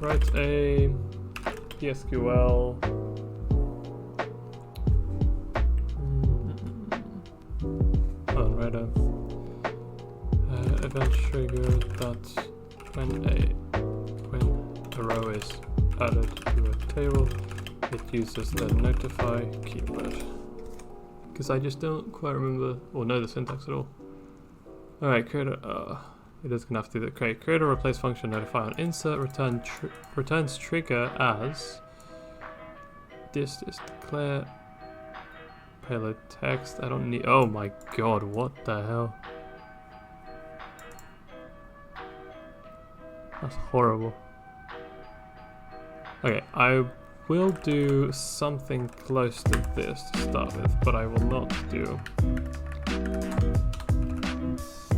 Write a PSQL write a event trigger that when a row is added to a table, it uses the notify keyword. Because I just don't quite remember or know the syntax at all. Alright, create a it is gonna have to do the create or replace function, notify on insert, returns trigger as this is declare payload text. I don't need. Oh my god, what the hell? That's horrible. Okay, I will do something close to this to start with, but I will not do.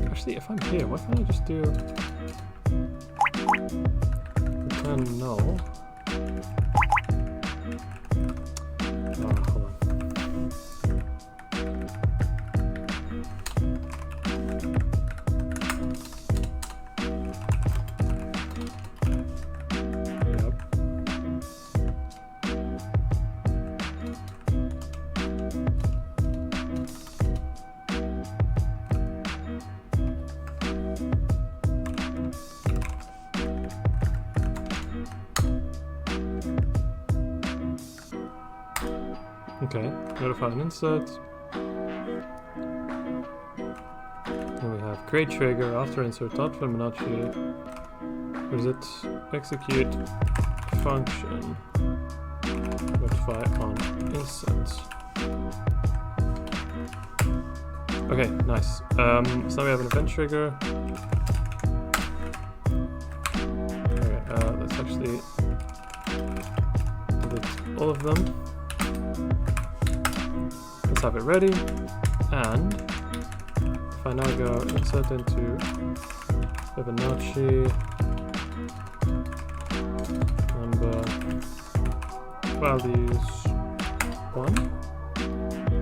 Actually, if I'm here, why can't I just do return null? Oh, hold on. Okay, notify and insert. Then we have create trigger after insert dot Fibonacci. What is it? Execute function. Notify on insert. Okay, nice. So now we have an event trigger. Okay, let's actually delete all of them. Let's have it ready, and if I now go insert into Fibonacci number values 1.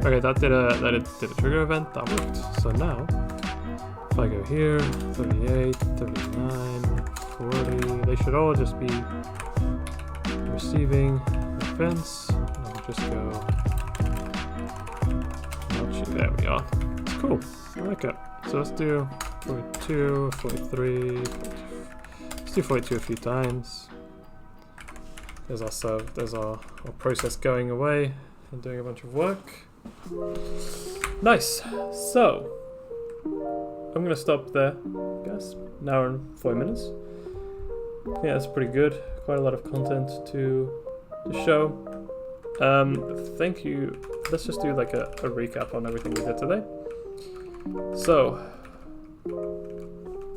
Okay, that did a trigger event, that worked. So now if I go here, 38, 39, 40, they should all just be receiving events. And I'll just go. There we are. It's cool. I like it. So let's do 42, 43, 42. Let's do 42 a few times. There's our process going away and doing a bunch of work. Nice. So I'm gonna stop there, guys. An hour and 4 minutes. Yeah, that's pretty good. Quite a lot of content to show. Thank you. Let's just do like a recap on everything we did today. So,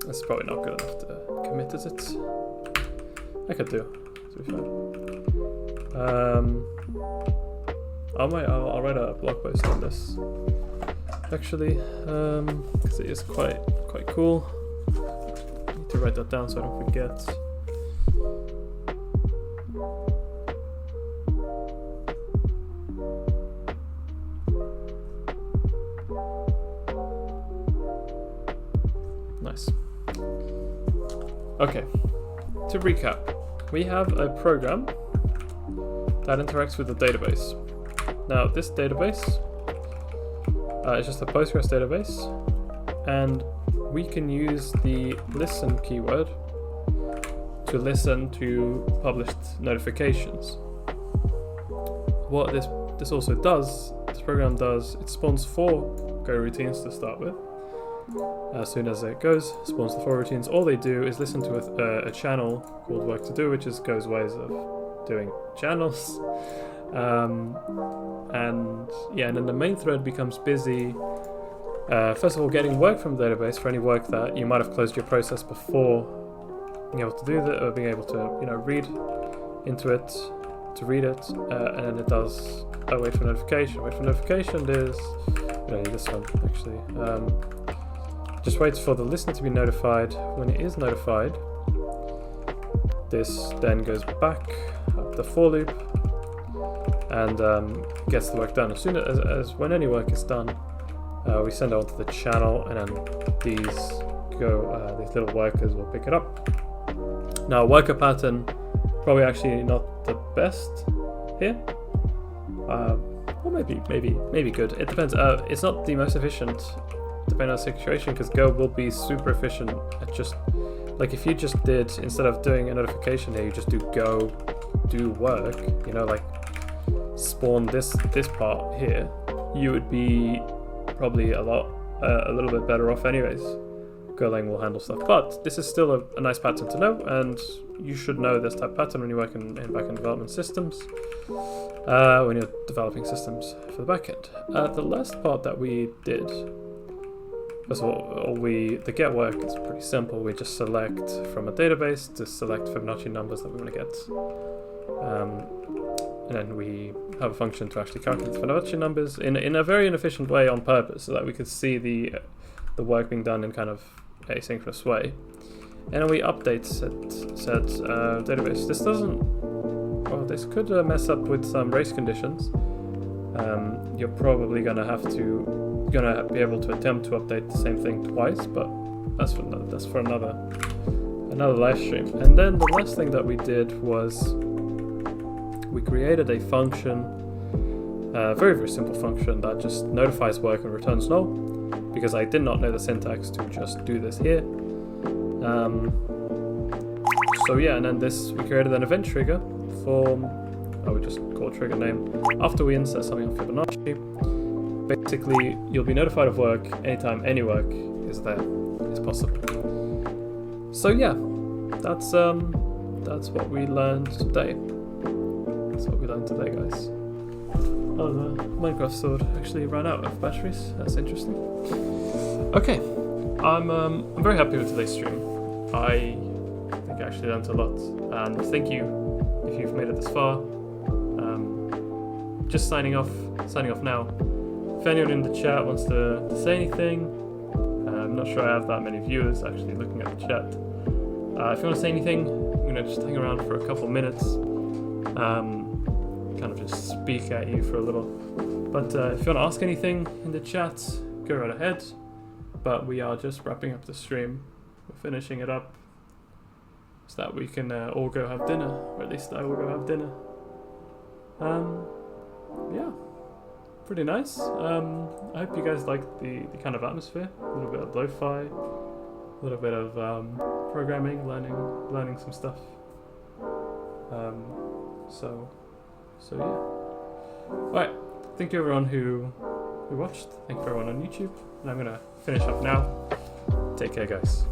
that's probably not good enough to commit, is it? I could do, to be fair. I'll write a blog post on this, actually, because it is quite cool. I need to write that down so I don't forget. Nice. Okay, to recap, we have a program that interacts with the database. Now, this database is just a Postgres database, and we can use the listen keyword to listen to published notifications. What this also does, this program does, it spawns 4 Go routines to start with. As soon as it goes, spawns the 4 routines. All they do is listen to a channel called work to do, which is Go's ways of doing channels. And then the main thread becomes busy, first of all, getting work from the database for any work that you might have closed your process before being able to do that, or being able to read into it, to read it, and then it does wait for notification. Wait for notification is this one actually. Just waits for the listener to be notified. When it is notified, this then goes back up the for loop and gets the work done. As soon as when any work is done, we send it onto the channel, and then these little workers will pick it up. Now, worker pattern probably actually not the best here. Or maybe good. It depends. It's not the most efficient, depending on the situation, because Go will be super efficient at just, like, if you just did, instead of doing a notification here, you just do Go do work, like spawn this part here, you would be probably a little bit better off anyways. Golang will handle stuff. But this is still a nice pattern to know, and you should know this type of pattern when you work in backend development systems, when you're developing systems for the backend. The last part that we did, first of all, the get work is pretty simple. We just select from a database to select Fibonacci numbers that we want to get. And then we have a function to actually calculate the Fibonacci numbers in a very inefficient way on purpose, so that we could see the work being done in kind of asynchronous way. And then we update said database. This doesn't, well, this could mess up with some race conditions. You're probably gonna be able to attempt to update the same thing twice, but that's for another live stream. And then the last thing that we did was we created a function, a very, very simple function that just notifies work and returns null, because I did not know the syntax to just do this here. So yeah, and then we created an event trigger for, we just call trigger name, after we insert something on Fibonacci. Basically, you'll be notified of work anytime any work is possible. So yeah, that's what we learned today. That's what we learned today, guys. Oh, the Minecraft sword actually ran out of batteries. That's interesting. Okay, I'm very happy with today's stream. I think I actually learned a lot, and thank you if you've made it this far. Just signing off now. If anyone in the chat wants to say anything, I'm not sure I have that many viewers actually looking at the chat. If you want to say anything, I'm gonna just hang around for a couple minutes. Kind of just speak at you for a little. But if you want to ask anything in the chat, go right ahead. But we are just wrapping up the stream. We're finishing it up so that we can all go have dinner, or at least I will go have dinner. Yeah, pretty nice. I hope you guys liked the kind of atmosphere. A little bit of lo-fi, a little bit of programming, learning some stuff. So yeah. Alright, thank you everyone who watched. Thank you everyone on YouTube. And I'm gonna finish up now. Take care, guys.